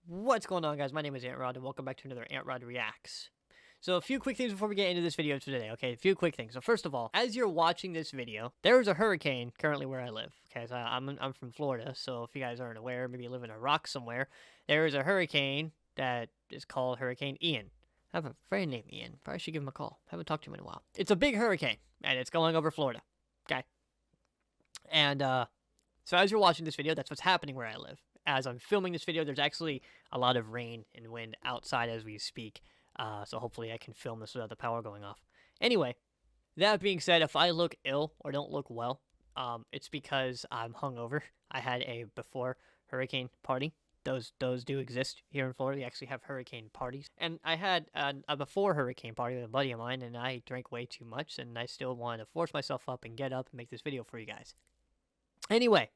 What's going on, guys? My name is Antrod, and welcome back to another Antrod Reacts. So a few quick things before we get into this video today, okay? A few quick things. So first of all, as you're watching this video, there is a hurricane currently where I live, okay? So I'm from Florida, so if you guys aren't aware, maybe you live in a rock somewhere, there is a hurricane that is called Hurricane Ian. I have a friend named Ian. Probably should give him a call. Haven't talked to him in a while. It's a big hurricane, and it's going over Florida, okay? And, so as you're watching this video, that's what's happening where I live. As I'm filming this video, there's actually a lot of rain and wind outside as we speak. So hopefully I can film this without the power going off. Anyway, that being said, if I look ill or don't look well, it's because I'm hungover. I had a before hurricane party. Those do exist here in Florida. We actually have hurricane parties. And I had a before hurricane party with a buddy of mine, and I drank way too much, and I still wanted to force myself up and get up and make this video for you guys. Anyway.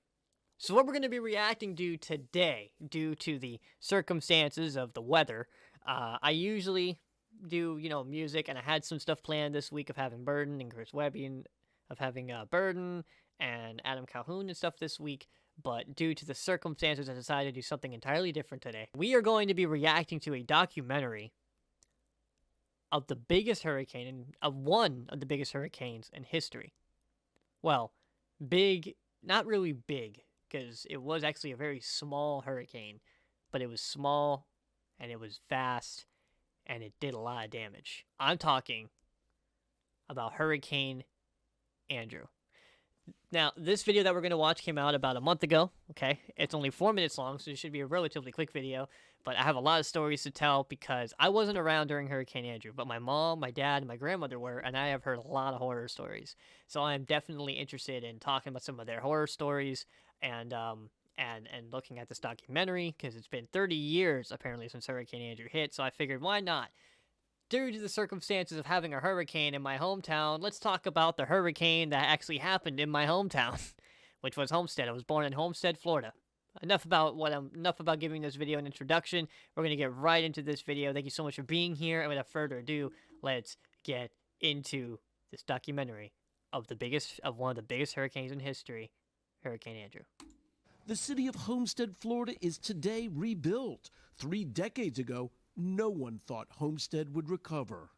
So what we're going to be reacting to today, due to the circumstances of the weather, I usually do, music, and I had some stuff planned this week of having Burden and Chris Webby, and of having Burden and Adam Calhoun and stuff this week, but due to the circumstances, I decided to do something entirely different today. We are going to be reacting to a documentary of the biggest hurricane, of one of the biggest hurricanes in history. Well, big, not really big, because it was actually a very small hurricane, but it was small, and it was fast, and it did a lot of damage. I'm talking about Hurricane Andrew. Now, this video that we're going to watch came out about a month ago, okay? It's only 4 minutes long, so it should be a relatively quick video, but I have a lot of stories to tell because I wasn't around during Hurricane Andrew, but my mom, my dad, and my grandmother were, and I have heard a lot of horror stories. So I am definitely interested in talking about some of their horror stories and looking at this documentary, because it's been 30 years, apparently, since Hurricane Andrew hit, so I figured, why not? Due to the circumstances of having a hurricane in my hometown, let's talk about the hurricane that actually happened in my hometown, which was Homestead. I was born in Homestead, Florida. Enough about giving this video an introduction. We're going to get right into this video. Thank you so much for being here, and without further ado, let's get into this documentary of one of the biggest hurricanes in history, Hurricane Andrew. The city of Homestead, Florida is today rebuilt. 3 decades ago, no one thought Homestead would recover.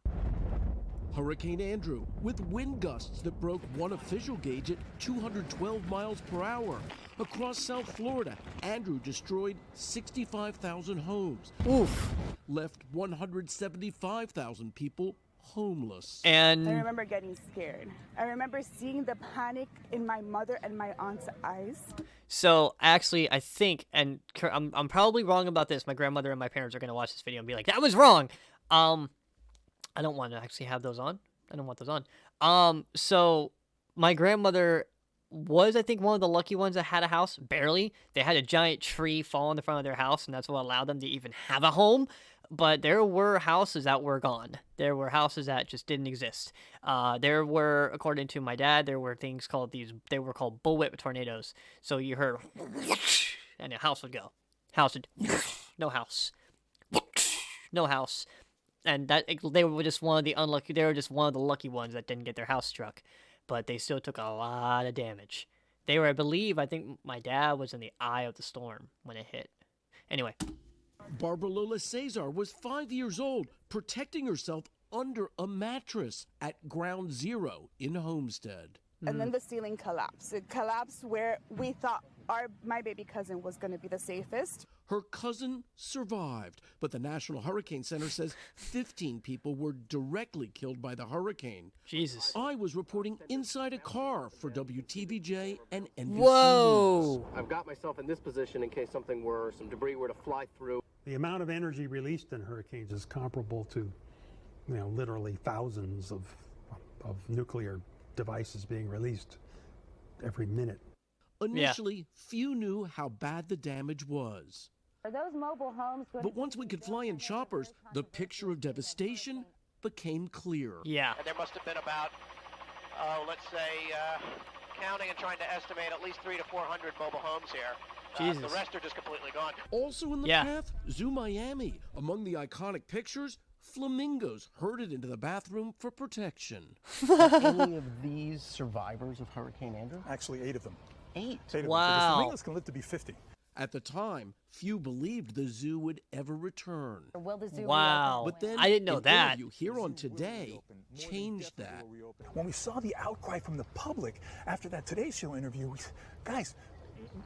Hurricane Andrew, with wind gusts that broke one official gauge at 212 miles per hour. Across South Florida, Andrew destroyed 65,000 homes. Oof. Left 175,000 people homeless. And I remember getting scared. I remember seeing the panic in my mother and my aunt's eyes. so actually, I think, and I'm probably wrong about this. My grandmother and my parents are going to watch this video and be like, that was wrong. I don't want to actually have those on. I don't want those on. So my grandmother was, I think, one of the lucky ones that had a house. Barely. They had a giant tree fall in the front of their house, and that's what allowed them to even have a home. But there were houses that were gone. There were houses that just didn't exist. There were, according to my dad, there were things called they were called bullwhip tornadoes. So you heard, and a house would go. House would, no house. No house. And they were just one of the unlucky, they were just one of the lucky ones that didn't get their house struck. But they still took a lot of damage. They were, I think my dad was in the eye of the storm when it hit. Anyway. Barbara Lola Cesar was 5 years old, protecting herself under a mattress at Ground Zero in Homestead. And then the ceiling collapsed. It collapsed where we thought my baby cousin was going to be the safest. Her cousin survived, but the National Hurricane Center says 15 people were directly killed by the hurricane. Jesus. I was reporting inside a car for WTVJ and NBC Whoa. News. I've got myself in this position in case some debris were to fly through. The amount of energy released in hurricanes is comparable to, literally thousands of nuclear devices being released every minute. Initially, few knew how bad the damage was. Are those mobile homes? But once we could fly in choppers, the picture of devastation became clear. Yeah. And there must have been about, let's say, counting and trying to estimate at least 300 to 400 mobile homes here. Jesus. The rest are just completely gone. Also in the path, Zoo Miami. Among the iconic pictures, flamingos herded into the bathroom for protection. Any of these survivors of Hurricane Andrew? Actually, 8 of them. 8? 8 of them. So the Wow. flamingos can live to be 50. At the time, few believed the zoo would ever return. Will the zoo Wow. But then I didn't know an that. interview here on Today changed that. When we saw the outcry from the public after that Today Show interview, we said, guys,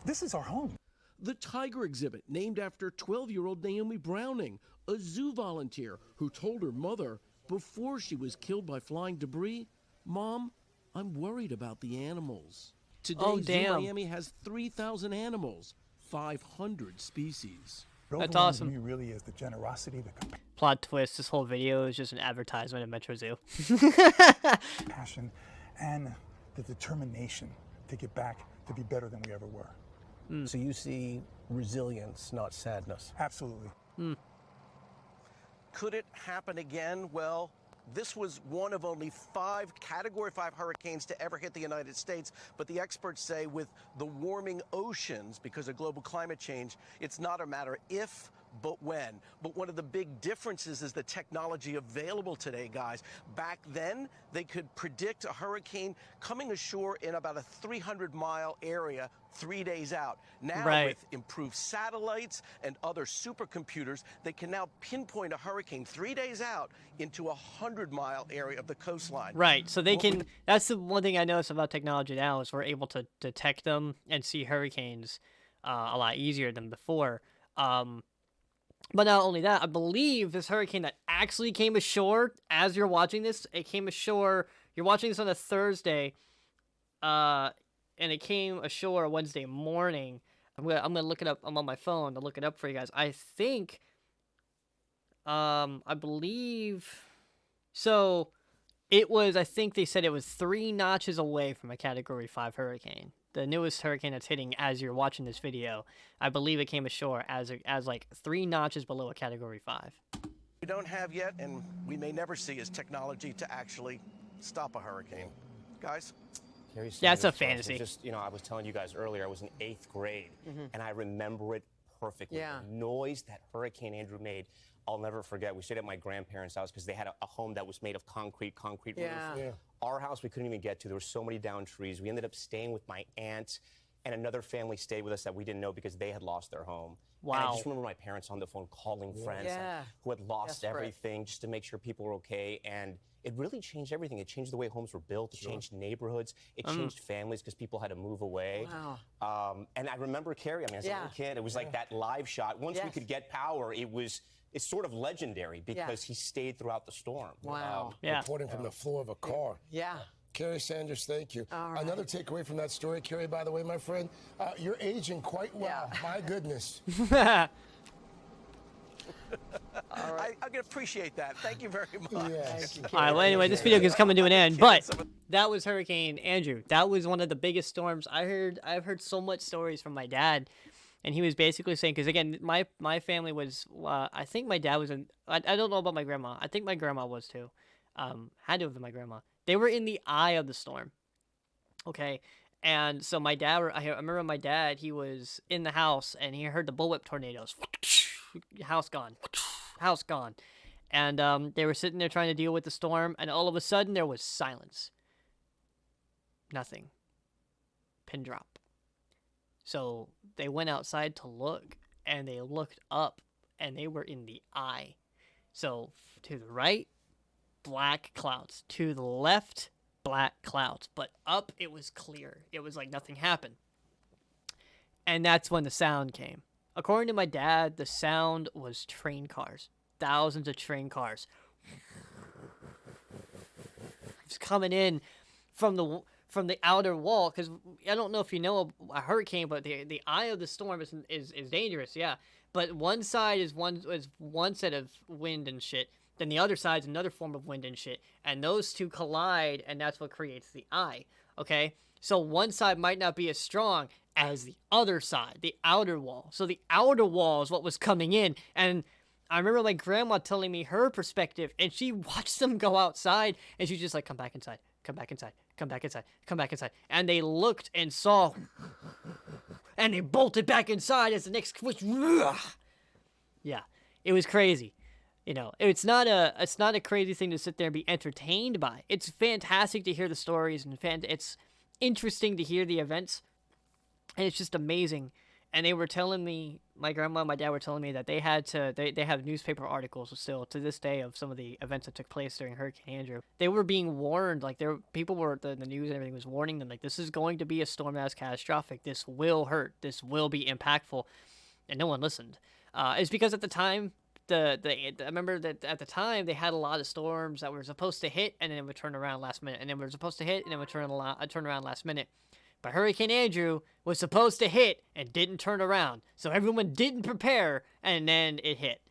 this is our home. The tiger exhibit, named after 12-year-old Naomi Browning, a zoo volunteer who told her mother before she was killed by flying debris, "Mom, I'm worried about the animals." Today, Oh, Zoo damn. Miami has 3,000 animals, 500 species. What That's overwhelms awesome. me really is the generosity, the Plot twist, this whole video is just an advertisement of Metro Zoo. compassion, and the determination to get back to be better than we ever were. So you see resilience, not sadness. Absolutely. Could it happen again? Well, this was one of only 5 Category 5 hurricanes to ever hit the United States. But the experts say with the warming oceans because of global climate change, it's not a matter if, but when. But one of the big differences is the technology available today, guys. Back then, they could predict a hurricane coming ashore in about a 300-mile area 3 days out. Now, Right. with improved satellites and other supercomputers, they can now pinpoint a hurricane 3 days out into a 100-mile area of the coastline. Right, so they can, that's the one thing I noticed about technology now is we're able to detect them and see hurricanes a lot easier than before. But not only that, I believe this hurricane that actually came ashore, as you're watching this, it came ashore, you're watching this on a Thursday, and it came ashore Wednesday morning. I'm gonna look it up, I'm on my phone to look it up for you guys. I think, I believe, so it was, I think they said it was 3 notches away from a Category 5 hurricane. The newest hurricane that's hitting as you're watching this video, I believe it came ashore as like 3 notches below a Category 5. We don't have yet, and we may never see, is technology to actually stop a hurricane. Guys? Yeah, it's a fantasy. Just, you know, I was telling you guys earlier, I was in 8th grade, and I remember it perfectly. Yeah. The noise that Hurricane Andrew made, I'll never forget. We stayed at my grandparents' house because they had a home that was made of concrete roof. Yeah. Our house we couldn't even get to. There were so many down trees. We ended up staying with my aunt, and another family stayed with us that we didn't know because they had lost their home. And I Wow. just remember my parents on the phone calling friends Yeah. who had lost Desperate. everything just to make sure people were okay. And it really changed everything. It changed the way homes were built. It changed neighborhoods. It changed families because people had to move away. Wow. And I remember Carrie, I mean, as a little kid, it was like that live shot. Once we Yes. could get power, it's sort of legendary because he stayed throughout the storm. Wow. Yeah. Reporting from the floor of a car. Yeah. Carrie Sanders, thank you. All right. Another takeaway from that story, Carrie, by the way, my friend, you're aging quite well. Yeah. My goodness. I can appreciate that. Thank you very much. Yes. All right, well, anyway, this video is coming to an end, but that was Hurricane Andrew. That was one of the biggest storms. I've heard so much stories from my dad, and he was basically saying, because again, my family was, I think my dad was in, I don't know about my grandma. I think my grandma was too. Had to have been my grandma. They were in the eye of the storm. Okay. And so my dad, I remember my dad, he was in the house and he heard the bullwhip tornadoes. House gone. House gone. And they were sitting there trying to deal with the storm, and all of a sudden there was silence. Nothing. Pin drop. So they went outside to look, and they looked up, and they were in the eye. So to the right, black clouds. To the left, black clouds. But up, it was clear. It was like nothing happened. And that's when the sound came. According to my dad, the sound was train cars. Thousands of train cars. It's coming in from the outer wall, because I don't know if you know a hurricane, but the eye of the storm is dangerous, yeah. But one side is one set of wind and shit, then the other side's another form of wind and shit, and those two collide, and that's what creates the eye. Okay, so one side might not be as strong as the other side, the outer wall. So the outer wall is what was coming in, and I remember my grandma telling me her perspective, and she watched them go outside, and she's just like, come back inside, come back inside, come back inside, come back inside. And they looked and saw, and they bolted back inside as the next switch. Yeah, it was crazy. You know, it's not a crazy thing to sit there and be entertained by. It's fantastic to hear the stories, and it's interesting to hear the events, and it's just amazing. And they were telling me, my grandma and my dad were telling me that they had to, they have newspaper articles still to this day of some of the events that took place during Hurricane Andrew. They were being warned, like people were, the news and everything was warning them, like this is going to be a storm that is catastrophic. This will hurt. This will be impactful. And no one listened. It's because at the time, I remember that at the time they had a lot of storms that were supposed to hit and then it would turn around last minute, and then were supposed to hit and then would turn around last minute. But Hurricane Andrew was supposed to hit and didn't turn around, so everyone didn't prepare, and then it hit,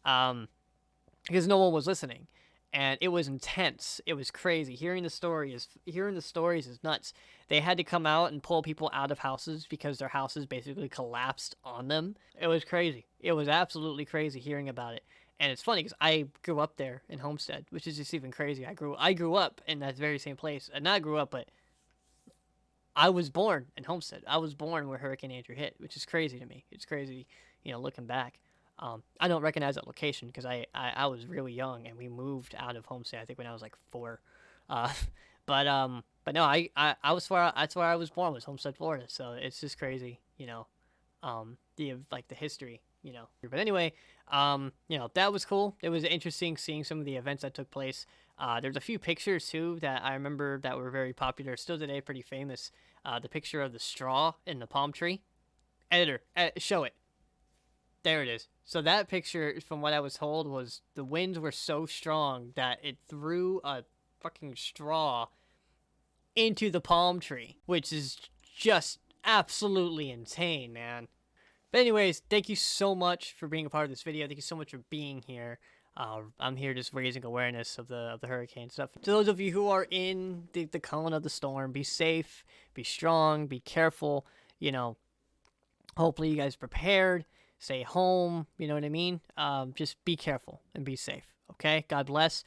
because no one was listening, and it was intense. It was crazy. Hearing the stories is nuts. They had to come out and pull people out of houses because their houses basically collapsed on them. It was crazy. It was absolutely crazy hearing about it. And it's funny because I grew up there in Homestead, which is just even crazy. I grew up in that very same place, and not grew up, but I was born in Homestead. I was born where Hurricane Andrew hit, which is crazy to me. It's crazy, looking back. I don't recognize that location because I was really young and we moved out of Homestead, I think when I was like 4. But no, that's where I was born, was Homestead, Florida. So it's just crazy, the history, But anyway, that was cool. It was interesting seeing some of the events that took place. There's a few pictures too that I remember that were very popular, still today pretty famous. The picture of the straw in the palm tree. Editor, show it. There it is. So that picture, from what I was told, was the winds were so strong that it threw a fucking straw into the palm tree, which is just absolutely insane, man. But anyways, thank you so much for being a part of this video. Thank you so much for being here. I'm here just raising awareness of the hurricane stuff. To those of you who are in the cone of the storm, be safe, be strong, be careful. Hopefully you guys prepared. Stay home. You know what I mean? Just be careful and be safe. Okay? God bless.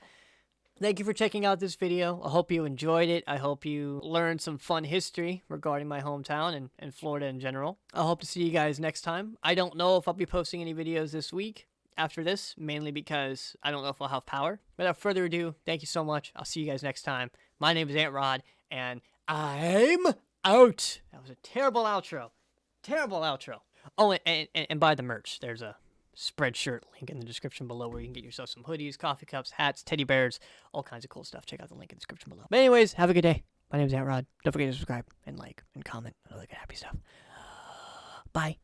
Thank you for checking out this video. I hope you enjoyed it. I hope you learned some fun history regarding my hometown and Florida in general. I hope to see you guys next time. I don't know if I'll be posting any videos this week after this, mainly because I don't know if I'll have power. Without further ado, thank you so much. I'll see you guys next time. My name is Antrod, and I'm out. That was a terrible outro. Terrible outro. Oh, and buy the merch. There's a Spreadshirt link in the description below where you can get yourself some hoodies, coffee cups, hats, teddy bears, all kinds of cool stuff. Check out the link in the description below. But anyways, have a good day. My name is Antrod. Don't forget to subscribe and like and comment and all that good happy stuff. Bye.